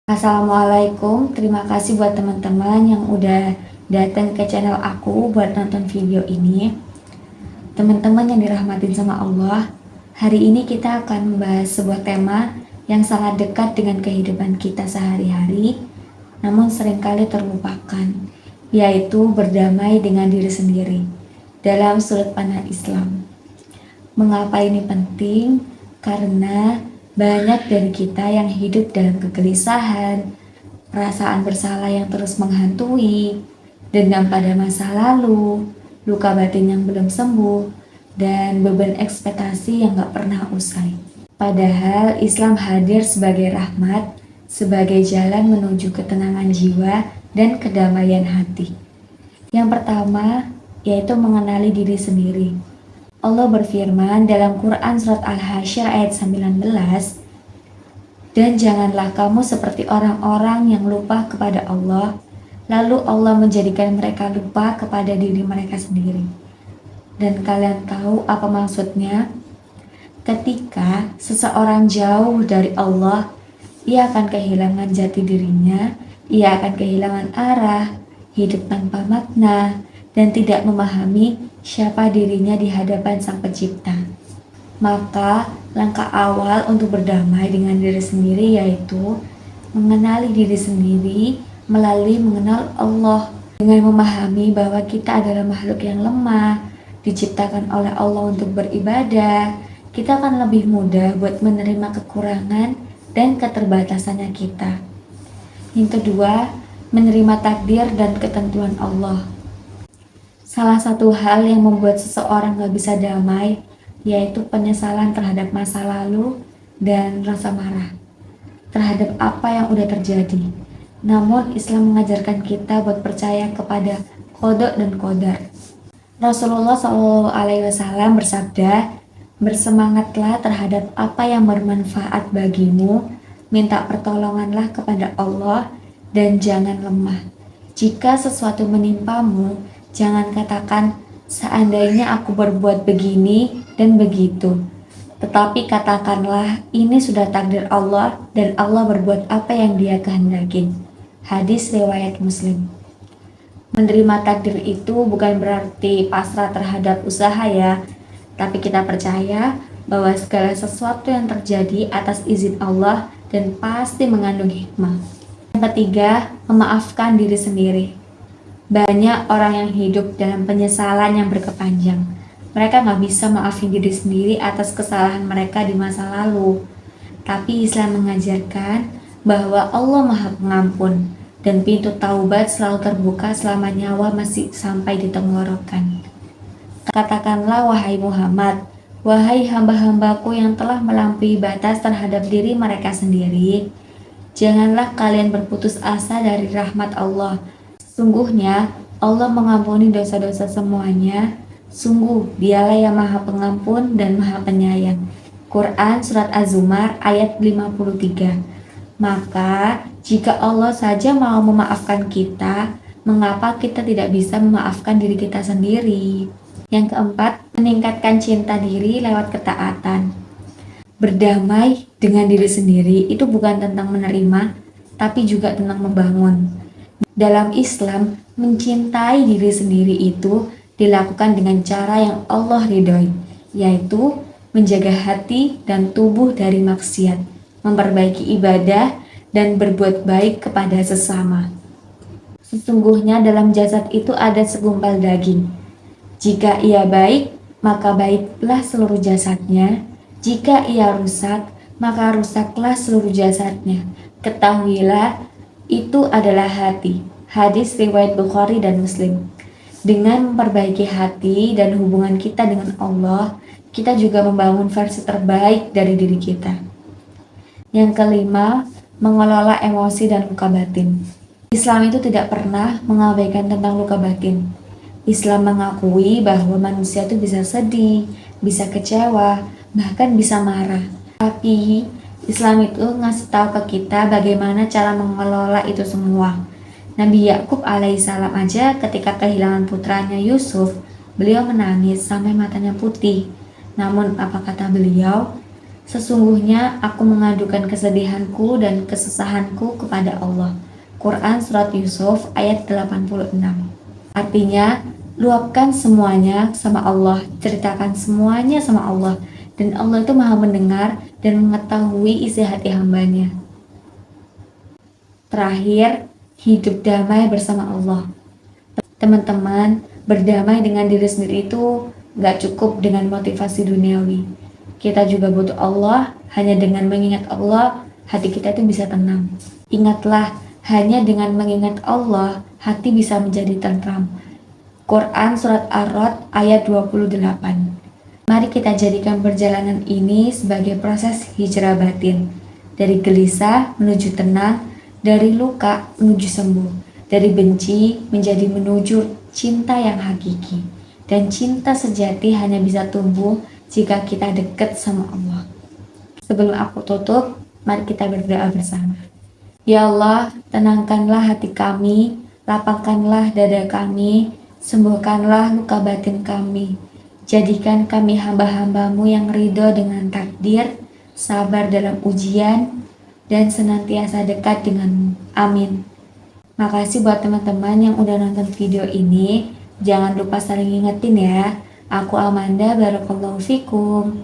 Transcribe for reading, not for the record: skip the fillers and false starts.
Assalamualaikum, terima kasih buat teman-teman yang udah datang ke channel aku buat nonton video ini. Teman-teman yang dirahmatin sama Allah, hari ini kita akan membahas sebuah tema yang sangat dekat dengan kehidupan kita sehari-hari, namun seringkali terlupakan, yaitu berdamai dengan diri sendiri dalam sudut pandang Islam. Mengapa ini penting? Karena banyak dari kita yang hidup dalam kegelisahan, perasaan bersalah yang terus menghantui, dendam pada masa lalu, luka batin yang belum sembuh, dan beban ekspektasi yang gak pernah usai. Padahal Islam hadir sebagai rahmat, sebagai jalan menuju ketenangan jiwa dan kedamaian hati. Yang pertama, yaitu mengenali diri sendiri. Allah berfirman dalam Quran Surat Al-Hasyr ayat 19, "Dan janganlah kamu seperti orang-orang yang lupa kepada Allah, lalu Allah menjadikan mereka lupa kepada diri mereka sendiri." Dan kalian tahu apa maksudnya? Ketika seseorang jauh dari Allah, ia akan kehilangan jati dirinya, ia akan kehilangan arah, hidup tanpa makna, dan tidak memahami siapa dirinya di hadapan Sang Pencipta. Maka langkah awal untuk berdamai dengan diri sendiri yaitu mengenali diri sendiri melalui mengenal Allah. Dengan memahami bahwa kita adalah makhluk yang lemah, diciptakan oleh Allah untuk beribadah, kita akan lebih mudah buat menerima kekurangan dan keterbatasannya kita. Yang kedua, menerima takdir dan ketentuan Allah. Salah satu hal yang membuat seseorang gak bisa damai yaitu penyesalan terhadap masa lalu dan rasa marah terhadap apa yang udah terjadi. Namun Islam mengajarkan kita buat percaya kepada qada dan qadar. Rasulullah SAW bersabda, "Bersemangatlah terhadap apa yang bermanfaat bagimu, minta pertolonganlah kepada Allah dan jangan lemah. Jika sesuatu menimpamu, jangan katakan, seandainya aku berbuat begini dan begitu. Tetapi katakanlah, ini sudah takdir Allah dan Allah berbuat apa yang Dia kehendaki." Hadis riwayat Muslim. Menerima takdir itu bukan berarti pasrah terhadap usaha ya, tapi kita percaya bahwa segala sesuatu yang terjadi atas izin Allah dan pasti mengandung hikmah. Yang ketiga, memaafkan diri sendiri. Banyak orang yang hidup dalam penyesalan yang berkepanjang. Mereka gak bisa maafin diri sendiri atas kesalahan mereka di masa lalu. Tapi Islam mengajarkan bahwa Allah Maha Pengampun dan pintu taubat selalu terbuka selama nyawa masih sampai di tenggorokan. Katakanlah wahai Muhammad, wahai hamba-hambaku yang telah melampaui batas terhadap diri mereka sendiri, janganlah kalian berputus asa dari rahmat Allah. Sesungguhnya Allah mengampuni dosa-dosa semuanya. Sungguh Dialah yang Maha Pengampun dan Maha Penyayang. Quran Surat Az-Zumar ayat 53. Maka jika Allah saja mau memaafkan kita, mengapa kita tidak bisa memaafkan diri kita sendiri? Yang keempat, meningkatkan cinta diri lewat ketaatan. Berdamai dengan diri sendiri itu bukan tentang menerima, tapi juga tentang membangun. Dalam Islam, mencintai diri sendiri itu dilakukan dengan cara yang Allah ridhoi, yaitu menjaga hati dan tubuh dari maksiat, memperbaiki ibadah, dan berbuat baik kepada sesama. Sesungguhnya dalam jasad itu ada segumpal daging. Jika ia baik, maka baiklah seluruh jasadnya. Jika ia rusak, maka rusaklah seluruh jasadnya. Ketahuilah, itu adalah hati. Hadis riwayat Bukhari dan Muslim. Dengan memperbaiki hati dan hubungan kita dengan Allah, kita juga membangun versi terbaik dari diri kita. Yang kelima, mengelola emosi dan luka batin. Islam itu tidak pernah mengabaikan tentang luka batin. Islam mengakui bahwa manusia itu bisa sedih, bisa kecewa, bahkan bisa marah. Tapi Islam itu ngasih tahu ke kita bagaimana cara mengelola itu semua. Nabi Yakub alaihissalam aja ketika kehilangan putranya Yusuf, beliau menangis sampai matanya putih. Namun apa kata beliau? Sesungguhnya aku mengadukan kesedihanku dan kesusahanku kepada Allah. Quran Surat Yusuf ayat 86. Artinya, luapkan semuanya sama Allah, ceritakan semuanya sama Allah. Dan Allah itu maha mendengar dan mengetahui isi hati hambanya. Terakhir, hidup damai bersama Allah. Teman-teman, berdamai dengan diri sendiri itu gak cukup dengan motivasi duniawi. Kita juga butuh Allah. Hanya dengan mengingat Allah, hati kita itu bisa tenang. Ingatlah, hanya dengan mengingat Allah, hati bisa menjadi tentram. Quran Surat Ar-Rod ayat 28. Mari kita jadikan perjalanan ini sebagai proses hijrah batin. Dari gelisah menuju tenang, dari luka menuju sembuh, dari benci menjadi menuju cinta yang hakiki. Dan cinta sejati hanya bisa tumbuh jika kita dekat sama Allah. Sebelum aku tutup, mari kita berdoa bersama. Ya Allah, tenangkanlah hati kami, lapangkanlah dada kami, sembuhkanlah luka batin kami. Jadikan kami hamba-hambamu yang ridho dengan takdir, sabar dalam ujian, dan senantiasa dekat denganmu. Amin. Makasih buat teman-teman yang udah nonton video ini. Jangan lupa saling ingetin ya. Aku Amanda, barakallahu fikum.